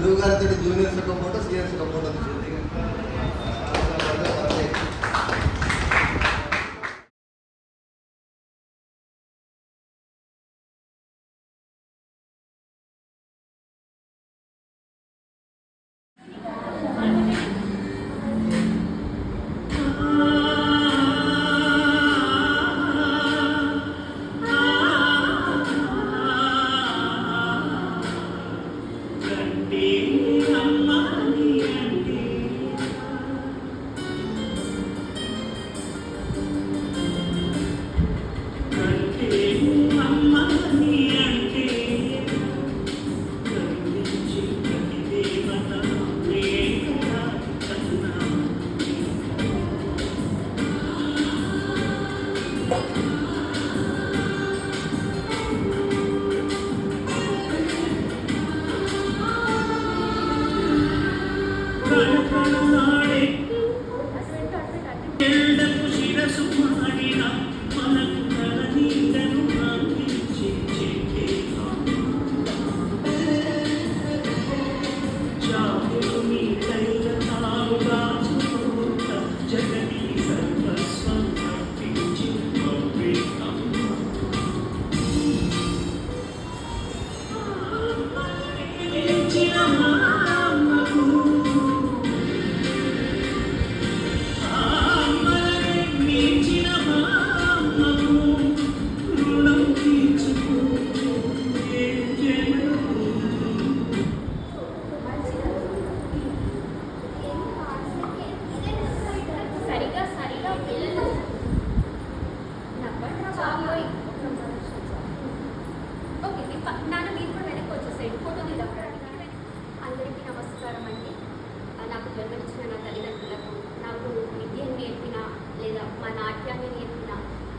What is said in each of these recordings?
గురువు గారితో జూనియర్స్ ఒక ఫోటో, సీనియర్స్ ఒక ఫోటో తీసేది. అందరికీ నమస్కారం అండి. నాకు జన్మనిచ్చిన నా తల్లిదండ్రులకు, నాకు విద్యను నేర్పిన లేదా మా నాట్యాన్ని నేర్పిన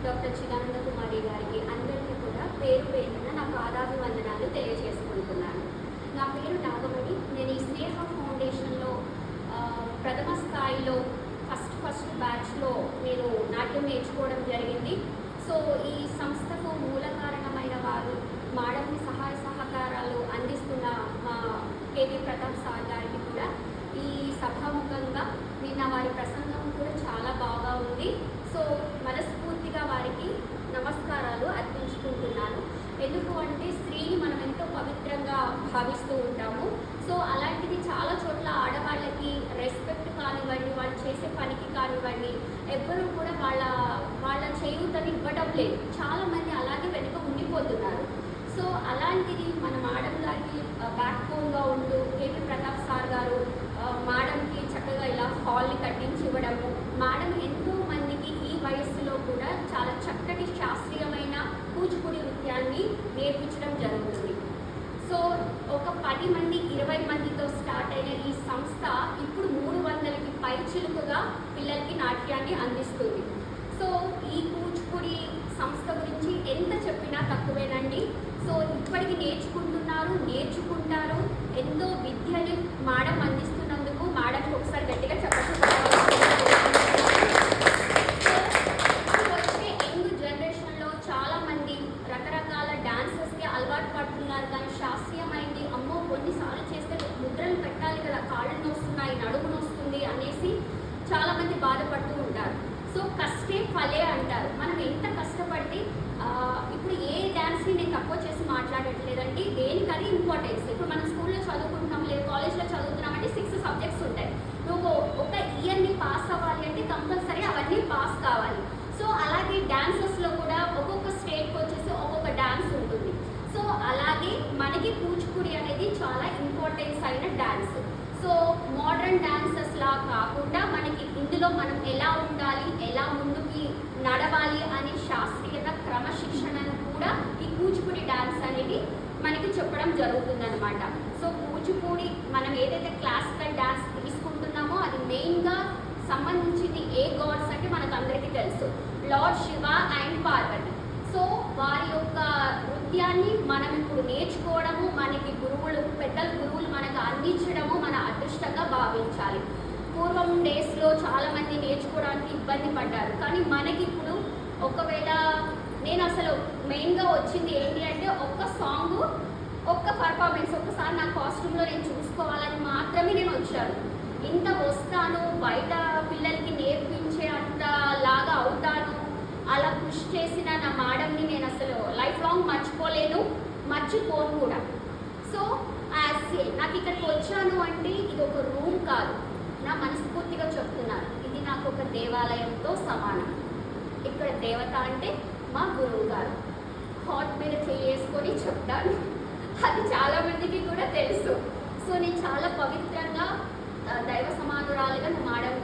డాక్టర్ చిదానంద కుమారి గారికి అందరికీ కూడా పేరు పేరున నా పాదాభివందనాలు తెలియజేసుకుంటున్నాను. నా పేరు నాగమణి. నేను ఈ స్నేహ ఫౌండేషన్లో ప్రథమ స్థాయిలో ఫస్ట్ బ్యాచ్లో నేను నాట్యం నేర్చుకోవడం జరిగింది. సో ఈ సంస్థకు మూల కారణమైన వారు, మాడమ్ని సహాయ సహకారాలు అందిస్తున్న మా కేవీ ప్రతాప్ సార్ గారికి కూడా ఈ సభాముఖంగా నిన్న వారి ప్రసంగం కూడా చాలా బాగా ఉంది. సో మనస్ఫూర్తిగా వారికి నమస్కారాలు అర్పించుకుంటున్నాను. ఎందుకు అంటే స్త్రీని మనం ఎంతో పవిత్రంగా భావిస్తూ ఉంటాము. సో అలాంటిది చాలా చోట్ల ఆడవాళ్ళకి రెస్పెక్ట్ కానివ్వండి, వాళ్ళు చేసే పనికి కానివ్వండి, ఎవ్వరూ కూడా వాళ్ళ చేయూతని ఇవ్వడం లేదు. చాలామంది అలాగే వెనుక ఉండిపోతున్నారు. సో అలాంటిది మన మేడం గారికి బ్యాక్ బోన్గా ఉంటూ కేవీ ప్రతాప్ సార్ గారు మేడంకి చక్కగా ఇలా హాల్ని కట్టించి ఇవ్వడము, మేడం ఎంతో మందికి ఈ వయస్సులో కూడా చాలా చక్కటి శాస్త్రీయమైన కూచిపూడి నృత్యాన్ని నేర్పించడం జరుగుతుంది. సో ఒక 10 మంది 20 మందితో స్టార్ట్ అయిన ఈ సంస్థ ఇప్పుడు 300కి పైచిలుకుగా పిల్లలకి నాట్యాన్ని అందిస్తుంది. సో ఈ కూచిపూడి సంస్థ గురించి ఎంత చెప్పినా తక్కువేనండి. సో ఇప్పటికి నేర్చుకుంటారు. ఎంతో విద్యను మేడం అందిస్తున్నందుకు మేడంకి ఒకసారి గట్టిగా చెప్పచ్చు. వచ్చే యంగ్ జనరేషన్లో చాలామంది రకరకాల డాన్సెస్కి అలవాటు పడుతున్నారు. కానీ శాస్త్రీయమైంది అమ్మో కొన్నిసార్లు చేస్తే ముద్రలు పెట్టాలి కదా, కాళ్ళు నొస్తున్నాయి, నడుము నొస్తుంది అనేసి చాలామంది బాధపడుతూ ఉంటారు. సో కష్టే ఫలే అంటారు. మనం ఎంత కష్టపడి ఇప్పుడు ఏ డ్యాన్స్ని నేను తక్కువ చేసి మాట్లాడట్లేదండి, దేనికది ఇంపార్టెన్స్. ఇప్పుడు మనం స్కూల్లో చదువుకుంటున్నాం లేదా కాలేజ్లో చదువుతున్నామంటే 6 సబ్జెక్ట్స్ ఉంటాయి. నువ్వు ఒక ఇయర్ని పాస్ అవ్వాలి అంటే కంపల్సరీ అవన్నీ పాస్ కావాలి. సో అలాగే డాన్సెస్లో కూడా ఒక్కొక్క స్టేట్కి వచ్చేసి ఒక్కొక్క డాన్స్ ఉంటుంది. సో అలాగే మనకి కూచిపూడి అనేది చాలా ఇంపార్టెన్స్ అయిన డాన్స్. సో మోడర్న్ డాన్సెస్లా కాకుండా మనకి ఇందులో మనం ఎలా ఉండాలి, ఎలా ముందుకి నడవాలి అనే శాస్త్రీయత, క్రమశిక్షణను కూడా ఈ కూచిపూడి డాన్స్ అనేది మనకి చెప్పడం జరుగుతుందన్నమాట. సో కూచిపూడి మనం ఏదైతే క్లాసికల్ డాన్స్ తీసుకుంటున్నామో అది మెయిన్గా సంబంధించింది ఏ గాడ్స్ అంటే మనకు అందరికీ తెలుసు, Lord Shiva and Parvati. So వారి యొక్క నృత్యాన్ని మనం ఇప్పుడు నేర్చుకోవడము, మనకి పెద్దల గురువులు మనకు అందించడము మన అదృష్టంగా భావించాలి. పూర్వం డేస్లో చాలామంది నేర్చుకోవడానికి ఇబ్బంది పడ్డారు. కానీ మనకి ఇప్పుడు ఒకవేళ నేను అసలు మెయిన్గా వచ్చింది ఏంటి అంటే ఒక్క సాంగ్ ఒక్క పర్ఫార్మెన్స్ ఒకసారి నా కాస్ట్యూమ్లో నేను చూసుకోవాలని మాత్రమే నేను వచ్చాను. ఇంత వస్తాను, బయట పిల్లలకి నేర్పించే అంత లాగా అవుతాను, అలా కృషి చేసిన నా మేడంని నేను అసలు లైఫ్ లాంగ్ మర్చిపోలేను, మర్చిపోను కూడా. సో నాకు ఇక్కడికి వచ్చాను అంటే ఇది ఒక రూమ్ కాదు, నా మనస్ఫూర్తిగా చెప్తున్నాను, ఇది నాకు ఒక దేవాలయంతో సమానం. ఇక్కడ దేవత అంటే మా గురువు గారు. హాట్ మీద చేసుకొని చెప్తాను, అది చాలా మందికి కూడా తెలుసు. సో నేను చాలా పవిత్రంగా దైవ సమానురాలుగా నా మేడం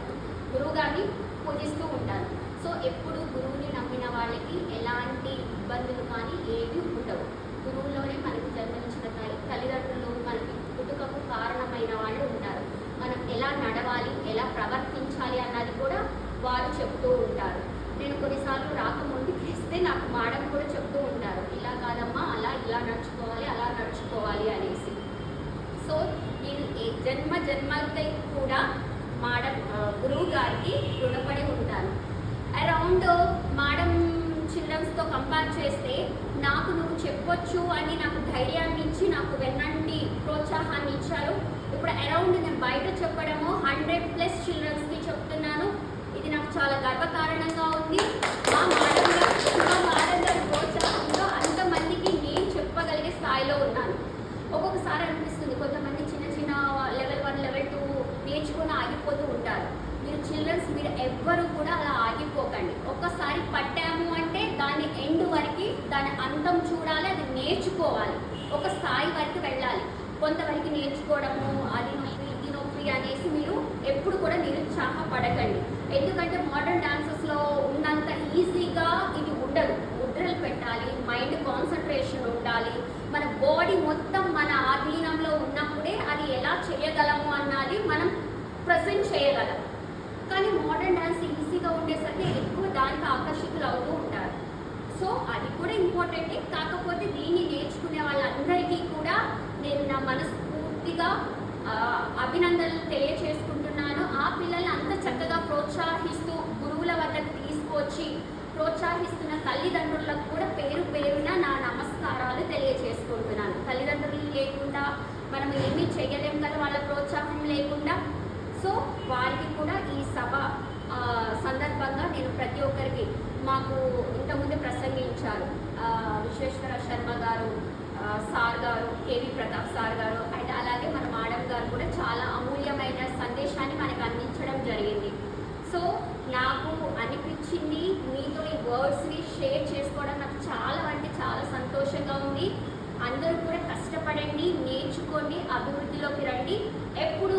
గురువు గారిని పూజిస్తూ ఉంటాను. సో ఎప్పుడు గురువుని నమ్మిన వాళ్ళకి ఎలాంటి ఇబ్బందులు కానీ ఏవి ఉండవు. గురువులోనే మనకి జన్మనిచ్చిన తల్లిదండ్రులు, మనకి పుట్టుకకు కారణమైన వాళ్ళు ఉంటారు. మనం ఎలా నడవాలి, ఎలా ప్రవర్తించాలి అన్నది కూడా వారు చెప్తూ ఉంటారు. నేను కొన్నిసార్లు రాకముందుకేస్తే నాకు మేడం కూడా చెప్తూ ఉంటారు, ఇలా కాదమ్మా, ఇలా నడుచుకోవాలి, అలా నడుచుకోవాలి అనేసి. సో నేను జన్మలకై కూడా మేడం గురువు గారికి రుణపడి ఉంటాను. అరౌండ్ మేడం చిల్డ్రన్స్తో కంపేర్ చేస్తే నాకు నువ్వు చెప్పొచ్చు అని నాకు ధైర్యాన్ని ఇచ్చి నాకు వెన్నంటి ప్రోత్సాహాన్ని ఇచ్చారు. ఇప్పుడు అరౌండ్ నేను బయట చెప్పడము 100+ చిల్డ్రన్స్కి చెప్తున్నాను. ఇది నాకు చాలా గర్వకారణంగా ఉంది. మా మేడం గారి ప్రోత్సాహంలో అంతమందికి నేను చెప్పగలిగే స్థాయిలో ఉన్నాను. ఒక్కొక్కసారి అనిపిస్తుంది, కొంతమంది చిన్న చిన్న లెవెల్ 1, లెవెల్ 2 నేర్చుకుని ఆగిపోతూ ఉంటారు. మీరు ఎవ్వరు కూడా అలా ఆగిపోకండి. ఒక్కసారి పట్టాము అంటే దాని ఎండ్ వరకు, దాని అంతం చూడాలి, అది నేర్చుకోవాలి, ఒక స్థాయి వరకు వెళ్ళాలి. కొంతవరకు నేర్చుకోవడము, అది నొప్పి ఇది నొప్పి అనేసి మీరు ఎప్పుడు కూడా నిరుత్సాహపడకండి. ఎందుకంటే మోడర్న్ డాన్సెస్లో ఉన్నంత ఈజీగా ఇది ఉండదు. ముద్రలు పెట్టాలి, మైండ్ కాన్సన్ట్రేషన్ ఉండాలి, మన బాడీ మొత్తం మన ఆధీనంలో ఉన్నప్పుడే అది ఎలా చేయగలము అన్నది మనం ప్రజెంట్ చేయగలం. కానీ మోడర్న్ డాన్స్ ఈజీగా ఉండేసరికి ఎక్కువ దానికి ఆకర్షితులు అవుతూ ఉంటారు. సో అది కూడా ఇంపార్టెంటే. కాకపోతే దీన్ని నేర్చుకునే వాళ్ళందరికీ కూడా నేను నా మనస్ఫూర్తిగా అభినందనలు తెలియచేసుకుంటున్నాను. ఆ పిల్లల్ని అంత చక్కగా ప్రోత్సహిస్తూ గురువుల వద్దకు తీసుకొచ్చి ప్రోత్సహిస్తున్న తల్లిదండ్రులకు కూడా పేరున నా నమస్కారాలు తెలియచేసుకుంటున్నాను. తల్లిదండ్రులు లేకుండా మనం ఏమీ చేయలేం కదా, వాళ్ళ ప్రోత్సాహం లేకుండా. సో వారికి కూడా ఈ సభ సందర్భంగా నేను ప్రతి ఒక్కరికి, మాకు ఇంతకుముందు ప్రసంగించారు విశ్వేశ్వర శర్మ గారు, సార్ గారు, కేవి ప్రతాప్ సార్ గారు, అండ్ అలాగే మన మేడం గారు కూడా చాలా అమూల్యమైన సందేశాన్ని మనకు అందించడం జరిగింది. సో నాకు అనిపించింది మీతో ఈ వర్డ్స్ని షేర్ చేసుకోవడం నాకు చాలా అంటే చాలా సంతోషంగా ఉంది. అందరూ కూడా కష్టపడండి, నేర్చుకోండి, అభివృద్ధిలోకి రండి. ఎప్పుడు